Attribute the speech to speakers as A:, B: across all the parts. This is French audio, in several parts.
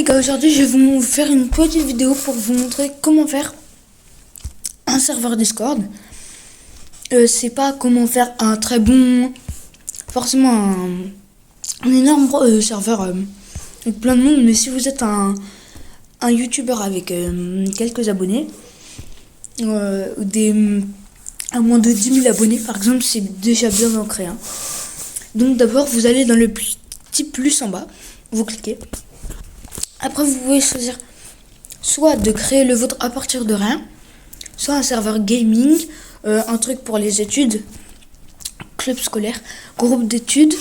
A: gars, aujourd'hui je vais vous faire une petite vidéo pour vous montrer comment faire un serveur Discord. C'est pas comment faire un très bon, forcément un énorme serveur avec plein de monde, mais si vous êtes un youtubeur avec quelques abonnés, à moins de 10 000 abonnés par exemple, c'est déjà bien ancré. Donc d'abord vous allez dans le petit plus en bas, vous cliquez. Après, vous pouvez choisir soit de créer le vôtre à partir de rien, soit un serveur gaming, un truc pour les études, club scolaire, groupe d'études,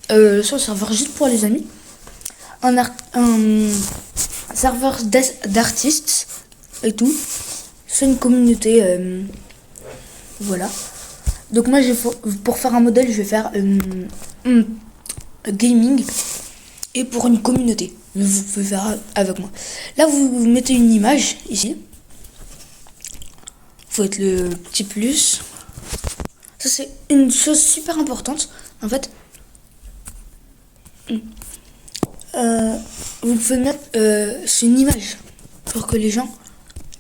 A: soit un serveur juste pour les amis, un serveur d'artistes et tout, soit une communauté, voilà. Donc moi, pour faire un modèle, je vais faire gaming et pour une communauté. Vous pouvez faire avec moi. Là, vous mettez une image ici. Faut être le petit plus. Ça, c'est une chose super importante. En fait, vous pouvez mettre c'est une image pour que les gens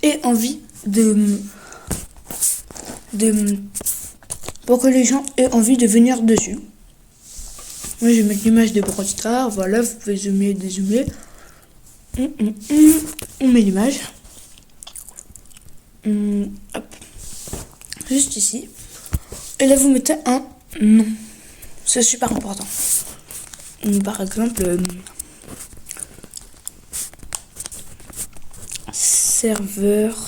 A: aient envie pour que les gens aient envie de venir dessus. Moi, je vais mettre l'image de Brawl Stars. Voilà, vous pouvez zoomer, dézoomer. On met l'image. Hop. Juste ici. Et là, vous mettez un nom. C'est super important. Par exemple, serveur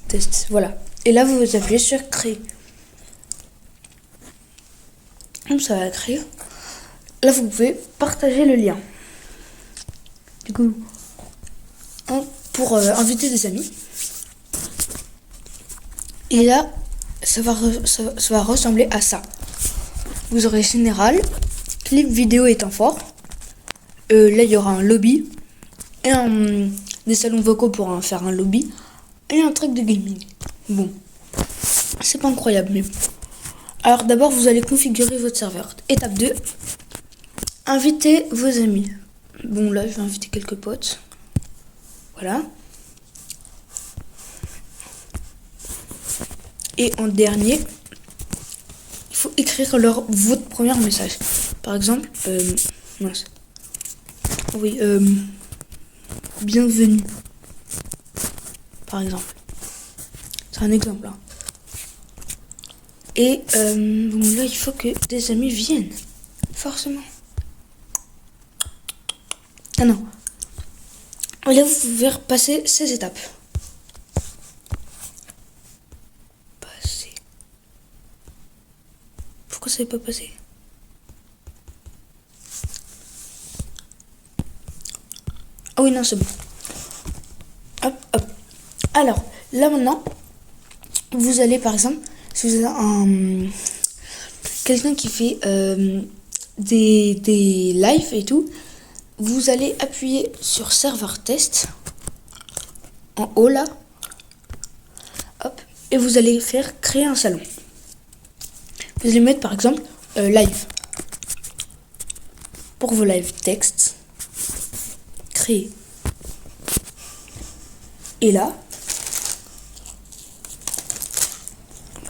A: test. Voilà. Et là, vous appuyez sur créer. Ça va créer. Là, vous pouvez partager le lien. Du coup, pour inviter des amis. Et là, ça va ressembler à ça. Vous aurez général, clip vidéo et temps fort. Là, il y aura un lobby et des salons vocaux pour faire un lobby et un truc de gaming. Bon, c'est pas incroyable, mais alors d'abord, vous allez configurer votre serveur. Étape 2, invitez vos amis. Bon, là, je vais inviter quelques potes. Voilà. Et en dernier, il faut écrire votre premier message. Par exemple, oui, bienvenue. Par exemple. C'est un exemple. Et bon, là, il faut que des amis viennent. Forcément. Ah non. Là, vous pouvez repasser ces étapes. Passer. Pourquoi ça n'est pas passé? Ah oui, non, c'est bon. Hop, hop. Alors, là maintenant, vous allez par exemple, si vous avez quelqu'un qui fait des lives et tout, vous allez appuyer sur serveur test en haut là, hop, et vous allez faire créer un salon. Vous allez mettre par exemple live pour vos live texte, créer. Et là,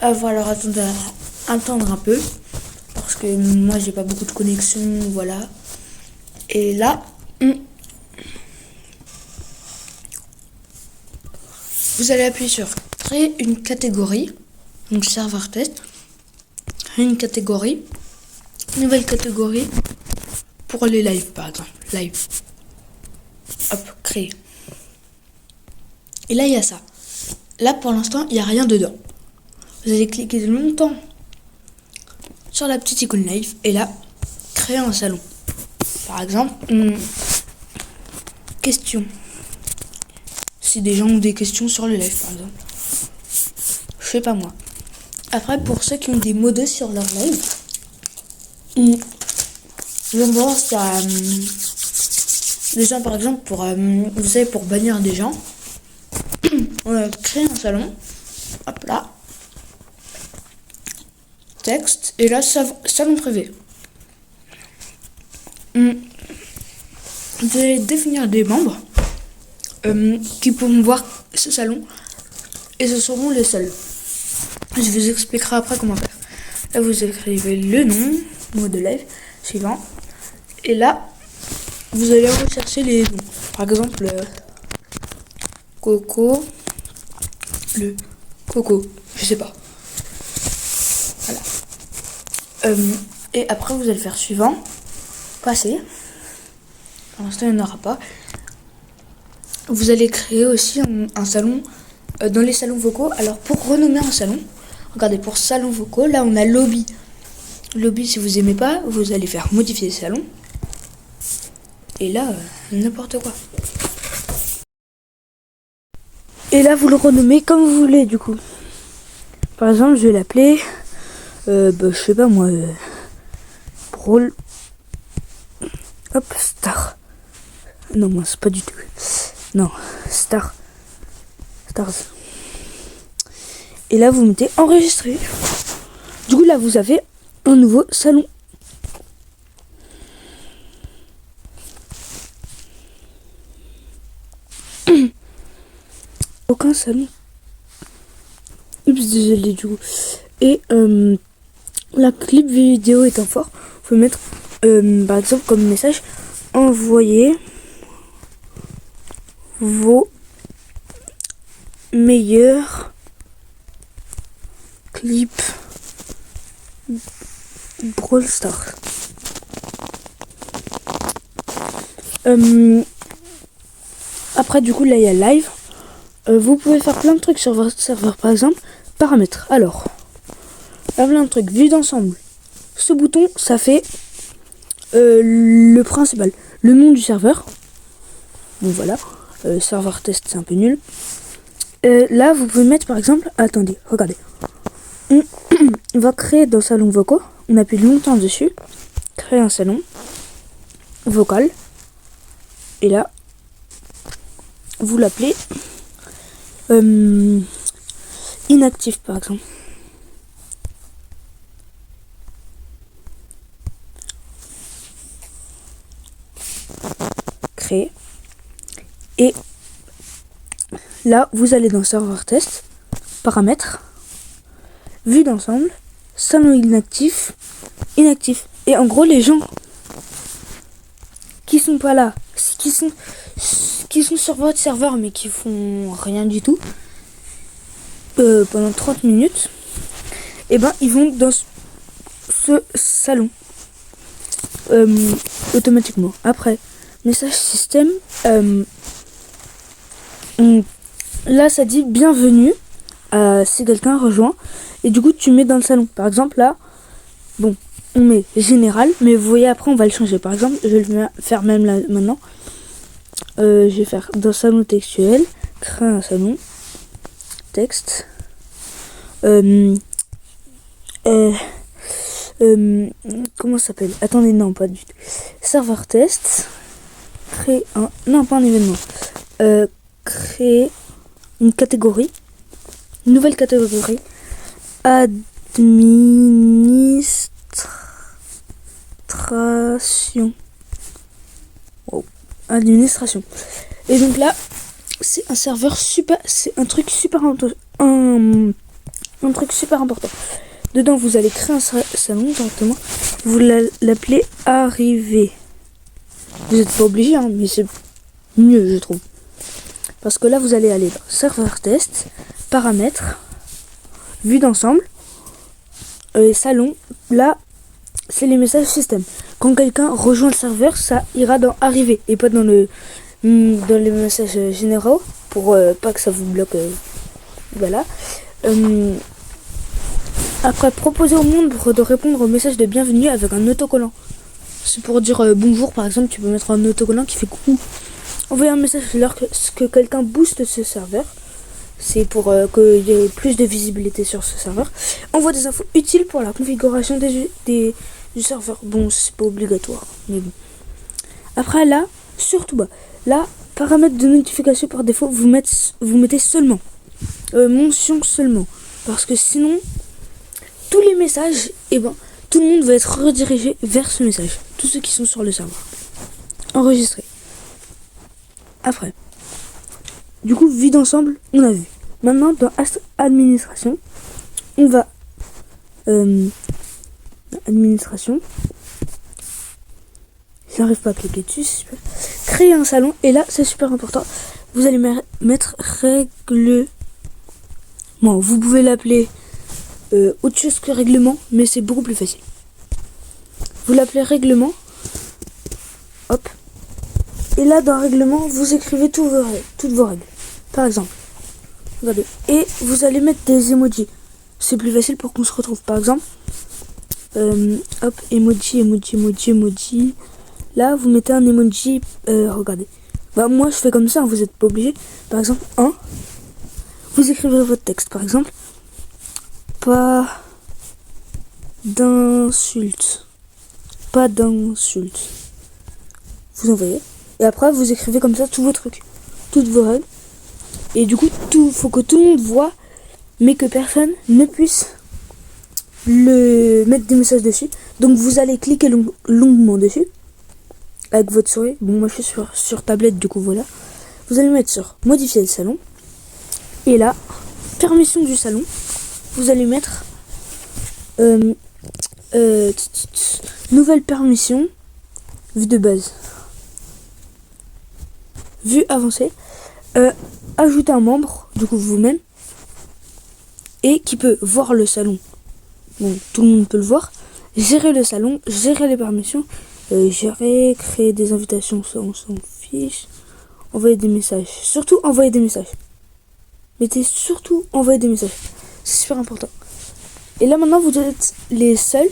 A: il va falloir attendre un peu parce que moi j'ai pas beaucoup de connexion, voilà. Et là, vous allez appuyer sur créer une catégorie, donc serveur test, créer une catégorie, nouvelle catégorie pour les lives par exemple, live. Hop, créer. Et là il y a ça. Là pour l'instant il n'y a rien dedans. Vous allez cliquer longtemps sur la petite icône live et là, créer un salon. Par exemple, questions. Si des gens ont des questions sur le live, par exemple. Je sais pas moi. Après, pour ceux qui ont des modos sur leur live, je vais voir s'il y a des gens, par exemple, vous savez, pour bannir des gens. On va créer un salon. Hop là. Texte. Et là, salon privé. vous allez définir des membres qui pourront voir ce salon et ce seront les seuls. Je vous expliquerai après comment faire. Là, vous écrivez le nom, mot de live, suivant. Et là, vous allez rechercher les noms. Par exemple, Coco, le Coco, je sais pas. Voilà. Et après, vous allez faire suivant, passer. Pour l'instant, il n'y en aura pas. Vous allez créer aussi un salon dans les salons vocaux. Alors, pour renommer un salon, regardez, pour salon vocaux, là, on a lobby. Lobby, si vous aimez pas, vous allez faire modifier salon. Et là, n'importe quoi. Et là, vous le renommez comme vous voulez, du coup. Par exemple, je vais l'appeler, je sais pas moi, Brawl. Hop, Star. Non, moi, c'est pas du tout. Non, Stars. Et là, vous mettez enregistrer. Du coup, là, vous avez un nouveau salon. Aucun salon. Oups, désolé du coup. Et la clip vidéo étant fort, vous pouvez mettre par exemple comme message: envoyez vos meilleurs clips Brawl Stars. Après du coup là il y a live. Vous pouvez faire plein de trucs sur votre serveur, par exemple paramètres. Alors plein de trucs, vue d'ensemble. Ce bouton ça fait le principal, le nom du serveur. Bon voilà, serveur test c'est un peu nul. Là vous pouvez mettre par exemple, attendez, regardez. On va créer dans salon vocaux, on appuie longtemps dessus, créer un salon vocal. Et là vous l'appelez inactif par exemple. Créer. Et là vous allez dans serveur test, paramètres, vue d'ensemble, salon inactif. Et en gros les gens qui sont pas là, qui sont sur votre serveur mais qui font rien du tout pendant 30 minutes, et ben ils vont dans ce salon automatiquement. Après message système, là ça dit bienvenue si quelqu'un rejoint, et du coup tu mets dans le salon. Par exemple là, bon, on met général, mais vous voyez après on va le changer. Par exemple je vais le faire même là maintenant. Je vais faire dans salon textuel, créer un salon texte, comment ça s'appelle, attendez, non pas du tout, serveur test, créer un, non pas un événement, créer une catégorie, nouvelle catégorie, administration. Wow. Administration. Et donc là, c'est un serveur super, c'est un truc super important. Un truc super important. Dedans, vous allez créer un salon directement. Vous l'appelez arrivée. Vous n'êtes pas obligé, hein, mais c'est mieux, je trouve. Parce que là, vous allez aller dans serveur test, paramètres, vue d'ensemble, salon. Là, c'est les messages système. Quand quelqu'un rejoint le serveur, ça ira dans arriver et pas dans les messages généraux pour pas que ça vous bloque. Voilà. Après, proposer au monde de répondre au message de bienvenue avec un autocollant. C'est pour dire bonjour, par exemple, tu peux mettre un autocollant qui fait coucou. Envoyer un message lorsque quelqu'un booste ce serveur. C'est pour qu'il y ait plus de visibilité sur ce serveur. Envoie des infos utiles pour la configuration du serveur. Bon, c'est pas obligatoire, mais bon. Après là, surtout bas, là, paramètres de notification par défaut, vous mettez seulement. Mention seulement. Parce que sinon, tous les messages, tout le monde va être redirigé vers ce message. Tous ceux qui sont sur le serveur. Enregistrer. Après, du coup, vue d'ensemble, on a vu. Maintenant, dans administration, on va administration. J'arrive pas à cliquer dessus. Créer un salon. Et là, c'est super important. Vous allez mettre règlement. Vous pouvez l'appeler autre chose que règlement, mais c'est beaucoup plus facile. Vous l'appelez règlement. Hop. Et là, dans règlement, vous écrivez toutes vos règles. Par exemple, regardez. Et vous allez mettre des emojis. C'est plus facile pour qu'on se retrouve. Par exemple, hop, emoji. Là, vous mettez un emoji. Regardez. Bah, moi, je fais comme ça. Vous n'êtes pas obligé. Par exemple, vous écrivez votre texte. Par exemple, pas d'insultes. Pas d'insultes. Vous envoyez. Et après, vous écrivez comme ça tous vos trucs. Toutes vos règles. Et du coup, faut que tout le monde voit, mais que personne ne puisse mettre des messages dessus. Donc, vous allez cliquer longuement dessus. Avec votre souris. Bon, moi, je suis sur tablette, du coup, voilà. Vous allez mettre sur modifier le salon. Et là, permission du salon. Vous allez mettre nouvelle permission. Vue de base. Vue avancée. Ajouter un membre, du coup vous-même, et qui peut voir le salon. Bon, tout le monde peut le voir. Gérer le salon, gérer les permissions, gérer, créer des invitations, ça on s'en fiche. Envoyer des messages. Surtout envoyer des messages. Mettez surtout envoyer des messages. C'est super important. Et là maintenant vous êtes les seuls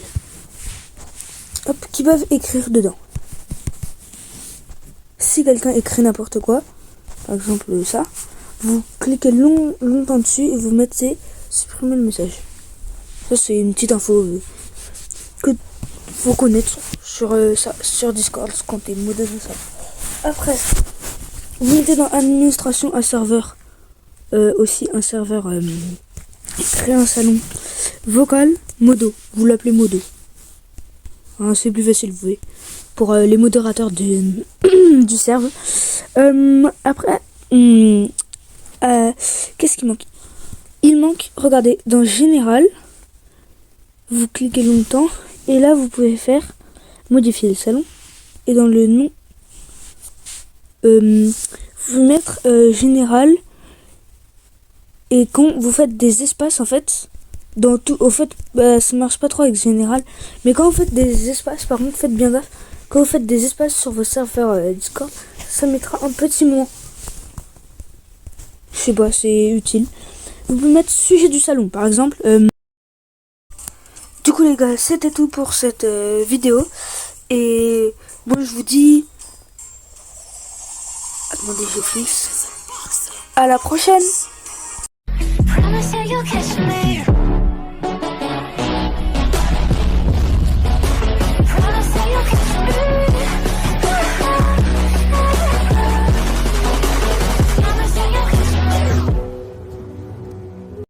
A: qui peuvent écrire dedans. Si quelqu'un écrit n'importe quoi, par exemple ça, vous cliquez longtemps dessus et vous mettez supprimer le message. Ça c'est une petite info que faut connaître sur Discord quand t'es modèle de ça. Après, vous mettez dans administration un serveur, aussi un serveur, créer un salon vocal modo. Vous l'appelez modo. Hein, c'est plus facile, vous voyez, pour les modérateurs du serveur. Après, qu'est-ce qui manque? Il manque, regardez, dans général, vous cliquez longtemps et là vous pouvez faire modifier le salon et dans le nom vous mettre général, et quand vous faites des espaces en fait dans tout, au fait ça marche pas trop avec général, mais quand vous faites des espaces, par contre faites bien gaffe, quand vous faites des espaces sur vos serveurs Discord, ça mettra un petit moment. Je sais pas, c'est utile. Vous pouvez mettre sujet du salon, par exemple. Du coup les gars, c'était tout pour cette vidéo. Et bon, je vous dis... Attendez, je fixe. À la prochaine.